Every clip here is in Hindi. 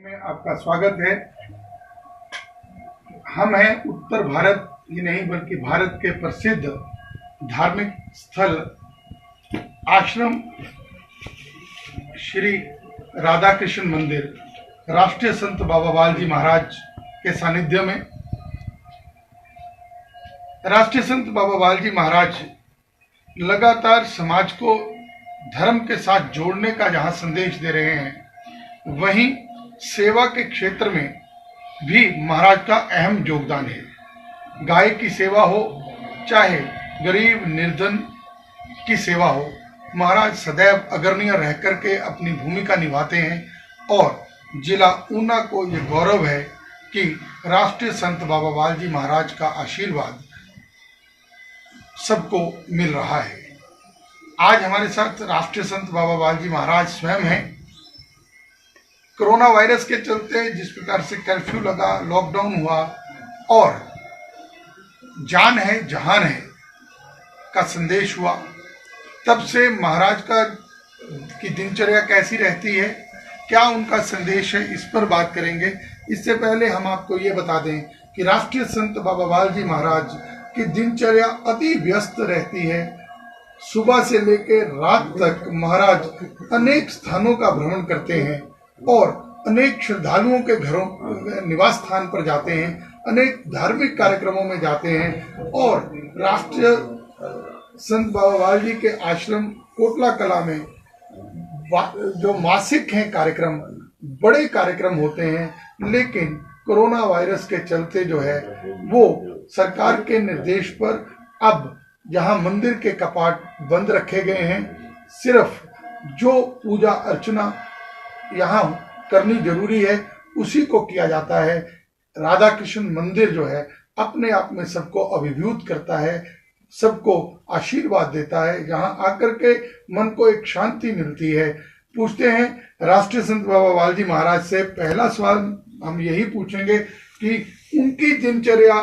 में आपका स्वागत है। हम हैं उत्तर भारत ही नहीं बल्कि भारत के प्रसिद्ध धार्मिक स्थल आश्रम श्री राधा कृष्ण मंदिर राष्ट्रीय संत बाबा बालजी महाराज के सानिध्य में। राष्ट्रीय संत बाबा बालजी महाराज लगातार समाज को धर्म के साथ जोड़ने का जहां संदेश दे रहे हैं, वहीं सेवा के क्षेत्र में भी महाराज का अहम योगदान है। गाय की सेवा हो चाहे गरीब निर्धन की सेवा हो, महाराज सदैव अग्रणीय रह करके अपनी भूमिका निभाते हैं और जिला ऊना को ये गौरव है कि राष्ट्रीय संत बाबा बालजी महाराज का आशीर्वाद सबको मिल रहा है। आज हमारे साथ राष्ट्रीय संत बाबा बालजी महाराज स्वयं हैं। कोरोना वायरस के चलते जिस प्रकार से कर्फ्यू लगा, लॉकडाउन हुआ और जान है जहान है का संदेश हुआ, तब से महाराज की दिनचर्या कैसी रहती है, क्या उनका संदेश है, इस पर बात करेंगे। इससे पहले हम आपको ये बता दें कि राष्ट्रीय संत बाबा बालजी महाराज की दिनचर्या अति व्यस्त रहती है। सुबह से लेकर रात तक महाराज अनेक स्थानों का भ्रमण करते हैं और अनेक श्रद्धालुओं के घरों निवास स्थान पर जाते हैं, अनेक धार्मिक कार्यक्रमों में जाते हैं और राष्ट्रीय संत बाबा बालजी के आश्रम कोटला कला में जो मासिक हैं कार्यक्रम, बड़े कार्यक्रम होते हैं। लेकिन कोरोना वायरस के चलते जो है वो सरकार के निर्देश पर अब जहां मंदिर के कपाट बंद रखे गए हैं, सिर्फ जो पूजा अर्चना यहाँ करनी जरूरी है उसी को किया जाता है। राधा कृष्ण मंदिर जो है अपने आप में सबको अभिभूत करता है, सबको आशीर्वाद देता है, जहां आकर के मन को एक शांति मिलती है। पूछते हैं राष्ट्रीय संत बाबा बालजी महाराज से, पहला सवाल हम यही पूछेंगे कि उनकी दिनचर्या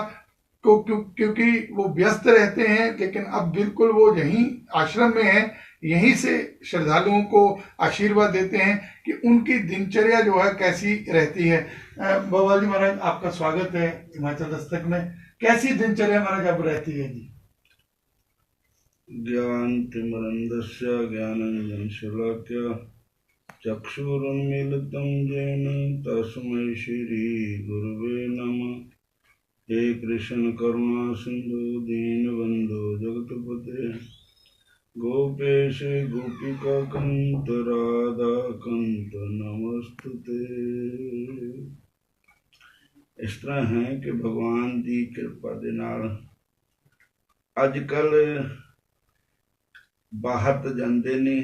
को, क्योंकि वो व्यस्त रहते हैं लेकिन अब बिल्कुल वो यहीं आश्रम में हैं, यहीं से श्रद्धालुओं को आशीर्वाद देते हैं कि उनकी दिनचर्या जो है कैसी रहती है। बाबा जी महाराज, आपका स्वागत है हिमाचल दस्तक में। कैसी दिनचर्या महाराज अब रहती है जी? ज्ञानतिमिरन्धस्य ज्ञानाञ्जनशलाकया चक्षुरुन्मीलितं येन तस्मै श्रीगुरुवे नमः। हे कृष्ण करुणा सिंधु दीनबन्धु जगत्पते गोपेश गोपिका कंत राधा कंत नमस्तुते। इस तरह है कि भगवान की कृपा दे नाल अजकल बाहर तो जाते नहीं,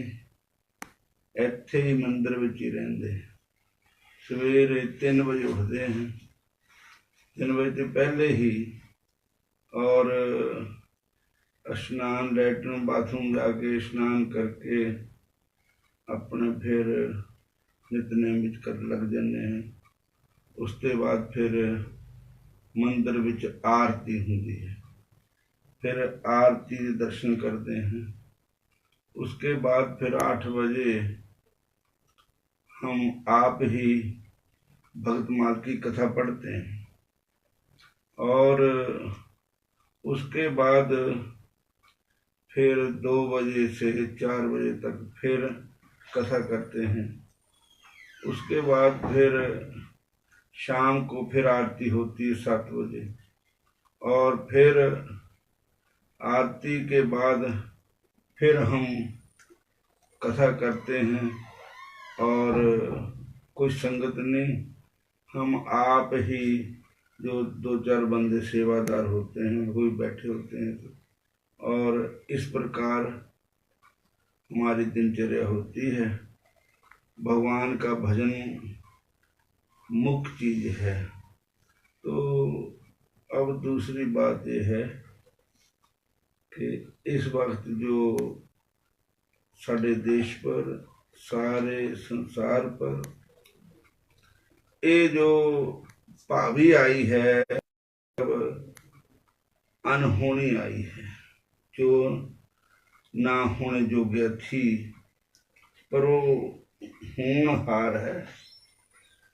इत्थे ही मंदिर विच ही रहंदे। सवेरे 3 बजे उठते हैं, 3 बजे से पहले ही, और स्नान लैट्रिन बाथरूम जाके स्नान करके अपने फिर नितनेम विच कर लग जाते हैं। उसके बाद फिर मंदिर विच आरती होती है, फिर आरती के दर्शन करते हैं। उसके बाद फिर 8 बजे हम आप ही भक्तमाल की कथा पढ़ते हैं और उसके बाद फिर 2 बजे से 4 बजे तक फिर कथा करते हैं। उसके बाद फिर शाम को फिर आरती होती है 7 बजे, और फिर आरती के बाद फिर हम कथा करते हैं और कोई संगत नहीं, हम आप ही जो 2-4 बंदे सेवादार होते हैं वही बैठे होते हैं, और इस प्रकार हमारी दिनचर्या होती है। भगवान का भजन मुख्य चीज है। तो अब दूसरी बात यह है कि इस वक्त जो साढ़े देश पर, सारे संसार पर ये जो भावी आई है, अनहोनी आई है, जो ना होने योग्य थी पर वो होनहार है।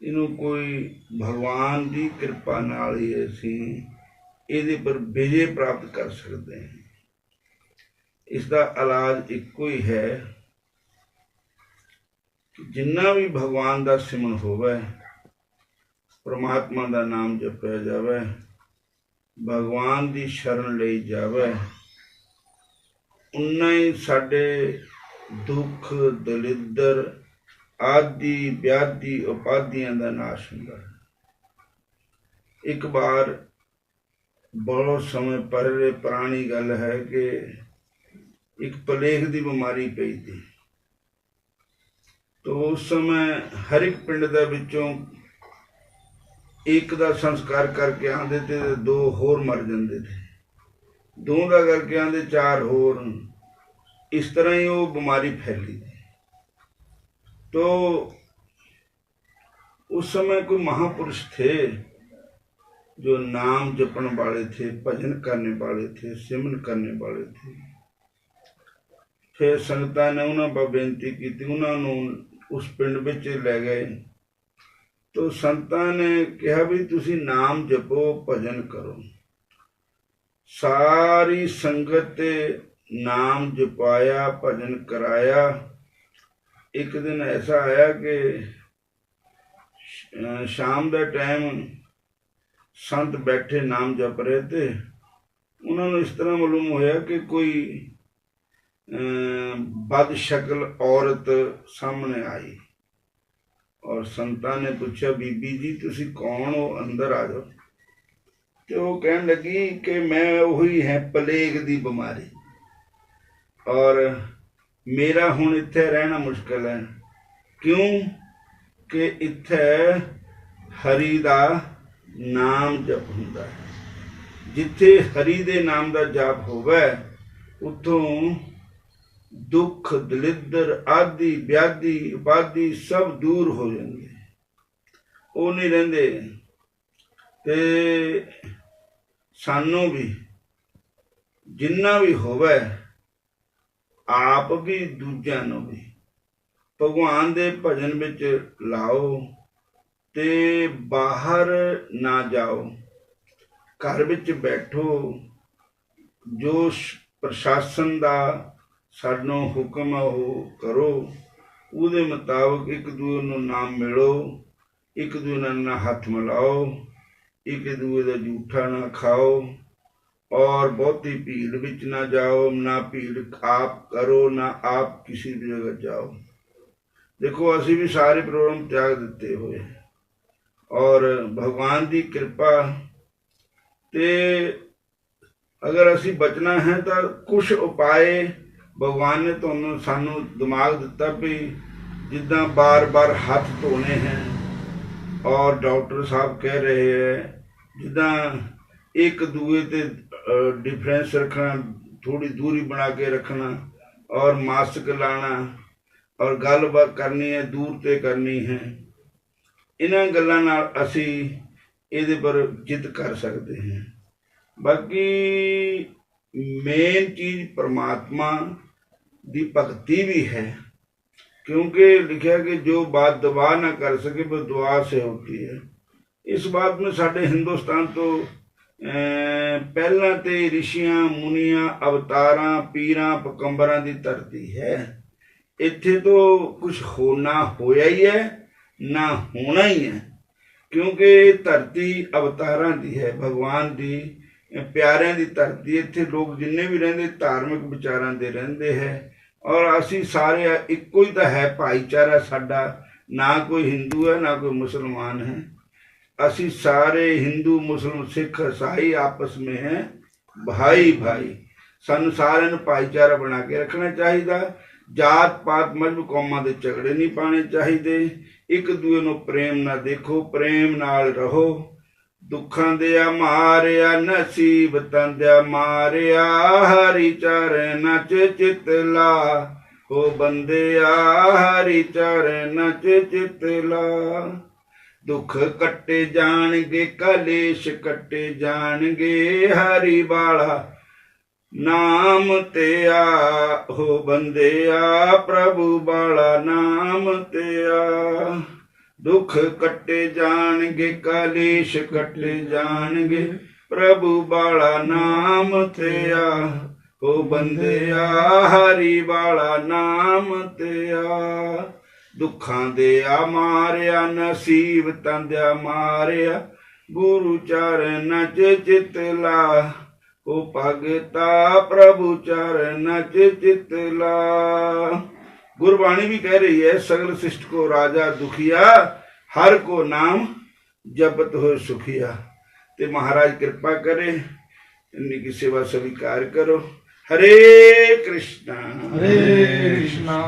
ਇਹਨੂੰ ਕੋਈ ਭਗਵਾਨ ਦੀ ਕਿਰਪਾ ਨਾਲ ਹੀ ਅਸੀਂ ਇਹਦੇ ਪਰ ਵਿਜੇ ਪ੍ਰਾਪਤ ਕਰ ਸਕਦੇ ਹਾਂ। ਇਸ ਦਾ ਇਲਾਜ ਇੱਕੋ ਹੀ ਹੈ ਕਿ ਜਿੰਨਾ ਵੀ ਭਗਵਾਨ ਦਾ ਸਿਮਰਨ ਹੋਵੇ, परमात्मा ਦਾ ਨਾਮ ਜਪਿਆ ਜਾਵੇ, ਭਗਵਾਨ ਦੀ ਸ਼ਰਨ ਲਈ ਜਾਵੇ, ਉਨਾ ਹੀ ਸਾਡੇ ਦੁੱਖ ਦਲਿੱਦਰ ਆਦਿ ਵਿਆਧੀ ਉਪਾਧੀਆਂ ਦਾ ਨਾਸ਼ ਹੁੰਦਾ ਹੈ। ਇੱਕ ਵਾਰ ਬਹੁਤ ਸਮੇਂ ਪਹਿਲੇ ਪੁਰਾਣੀ ਗੱਲ ਹੈ ਕਿ ਇੱਕ ਪਲੇਗ ਦੀ ਬਿਮਾਰੀ ਪਈ ਸੀ। तो उस समय हर एक पिंड दे विचों एक दा संस्कार करके आंदे थे, दो होर मर जाते थे, दो दा करके आंदे चार होर, इस तरह ही वो बीमारी फैली थी। तो उस समय कोई महापुरुष थे जो नाम जपने वाले थे, भजन करने वाले थे, सिमरन करने वाले थे। फिर संगतां ने उन्हां पर बेनती की, उन्होंने उस पिंड विच लै गए। तो संतां ने कहा भी तुसी नाम जपो, भजन करो। सारी संगत नाम जपाया, भजन कराया। एक दिन ऐसा आया कि शाम का टाइम संत बैठे नाम जप रहे थे। उन्होंने इस तरह मालूम होया कि कोई बदशकल औरत सामने आई और संतां ने पूछा, बीबी जी तुसी कौन हो, अंदर आ जाओ। तो वो कहने लगी कि मैं वही है प्लेग दी बीमारी, और मेरा हुण इत्थे रहना मुश्किल है। क्यों कि इत्थे हरि दा नाम जप हुंदा है। जिथे हरि दे नाम दा जप होवे उत्थों दुख दलिद्र आदि व्याधि उपाधि सब दूर हो जाएंगे, वो नहीं रहिंदे। ते सानू भी जिन्ना भी होवे, आप भी दूजियां नूं भी भगवान दे भजन विच लाओ ते बाहर ना जाओ, घर विच बैठो। जो प्रशासन दा सानू हुक्म है वो करो, उहदे मुताबिक एक दूए नूं नाम मिलो, एक दूए नाल हथ मिलाओ, एक दूए दा जूठा ना खाओ, और बहुती भीड़ विच ना जाओ, ना भीड़ आप करो, ना आप किसी भी जगह जाओ। देखो असी भी सारे प्रोग्राम त्याग दिते हुए, और भगवान की कृपा ते अगर असी बचना है तो कुछ उपाय भगवान ने तुहानू सानू दिमाग दिता भी जिद्दां बार बार हाथ धोने हैं, और डॉक्टर साहब कह रहे हैं जिद्दां एक दूए ते डिफरेंस रखना, थोड़ी दूरी बना के रखना, और मास्क लाना, और गलबात करनी है दूर ते करनी है। इन्हां गल्लां नाल असी इहदे पर जित कर सकते हैं। बाकी मेन चीज परमात्मा दी भक्ति भी है, क्योंकि लिखा कि जो बात दबा ना कर सके वो दुआ से होती है। इस बात में साढ़े हिंदुस्तान तो पहला ते ऋषियां मुनियां अवतारां पीरां पकंबरां दी धरती है। इत्थे तो कुछ होना होया ही है ना होना ही है, क्योंकि धरती अवतारां दी है, भगवान दी प्यारिਆਂ ਦੀ ਧਰਤੀ। ਇੱਥੇ ਲੋਕ जिन्ने भी ਰਹਿੰਦੇ धार्मिक विचारां दे ਰਹਿੰਦੇ है, और असी सारे इक्को ही तो है भाईचारा साडा, ना कोई हिंदू है ना कोई मुसलमान है। असी सारे हिंदू मुस्लिम सिख ईसाई आपस में हैं भाई भाई। सानू सारे नूं भाईचारा बना के रखना चाहिए। जात पात मजहब कौमां दे झगड़े नहीं पाने चाहिए। एक दूए नूं प्रेम ना देखो, प्रेम नाल रहो। दुखां दिया मारिया नसीबतां दिया मारिया, हरि चरण नच चितला, हो बंदिया हरि चरण नच चितला। दुख कट्टे जाणगे कलेश कट्टे जाणगे, हरि वाला नाम ते आ, हो बंदिया प्रभु वाला नाम ते आ। दुख कटे जाणगे कलेश कटे जाणगे प्रभु बाला नाम तेया ओ बंदिया हरि बाला नाम तेया दुखां दिया मारिया नसीबतां दिया मारिया गुरु चरण च चित ला ओ भगता प्रभु चरण च चित ला। गुरबाणी भी कह रही है सगल शिष्ट को राजा दुखिया हर को नाम जपत हो सुखिया। ते महाराज कृपा करे इन्हीं की सेवा स्वीकार करो। हरे कृष्णा हरे कृष्णा।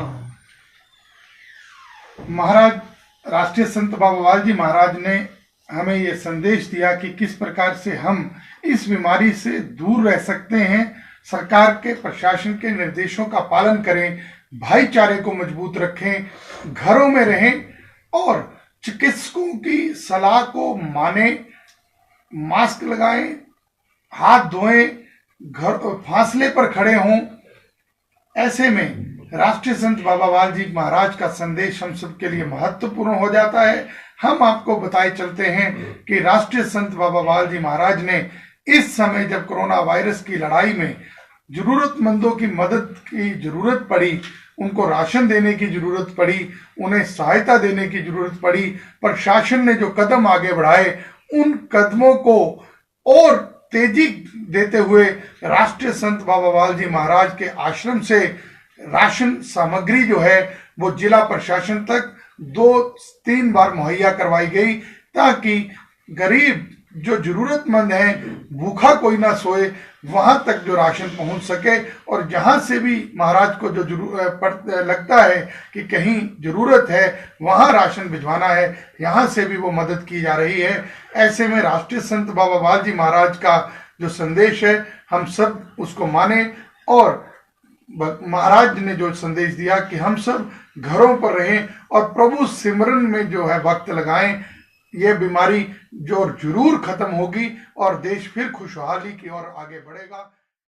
महाराज राष्ट्रीय संत बाबा वाल जी महाराज ने हमें यह संदेश दिया कि किस प्रकार से हम इस बीमारी से दूर रह सकते हैं। सरकार के प्रशासन के निर्देशों का पालन करें, भाईचारे को मजबूत रखें, घरों में रहें और चिकित्सकों की सलाह को माने, मास्क लगाएं, हाथ धोएं, घर फासले पर खड़े हों। ऐसे में राष्ट्रीय संत बाबा वाल जी महाराज का संदेश हम सब के लिए महत्वपूर्ण हो जाता है। हम आपको बताए चलते हैं कि राष्ट्रीय संत बाबा वाल जी महाराज ने इस समय जब कोरोना वायरस की लड़ाई में जरूरतमंदों की मदद की जरूरत पड़ी, उनको राशन देने की जरूरत पड़ी, उन्हें सहायता देने की जरूरत पड़ी, प्रशासन ने जो कदम आगे बढ़ाए उन कदमों को और तेजी देते हुए राष्ट्रीय संत बाबा वाल जी महाराज के आश्रम से राशन सामग्री जो है वो जिला प्रशासन तक 2-3 बार मुहैया करवाई गई, ताकि गरीब जो जरूरतमंद है, भूखा कोई ना सोए, वहां तक जो राशन पहुंच सके। और जहां से भी महाराज को जो लगता है कि कहीं जरूरत है, वहां राशन भिजवाना है, यहां से भी वो मदद की जा रही है। ऐसे में राष्ट्रीय संत बाबा वाल जी महाराज का जो संदेश है हम सब उसको माने और महाराज ने जो संदेश दिया कि हम सब घरों पर रहें और प्रभु सिमरन में जो है वक्त लगाएं। ये बीमारी जो जरूर खत्म होगी और देश फिर खुशहाली की ओर आगे बढ़ेगा।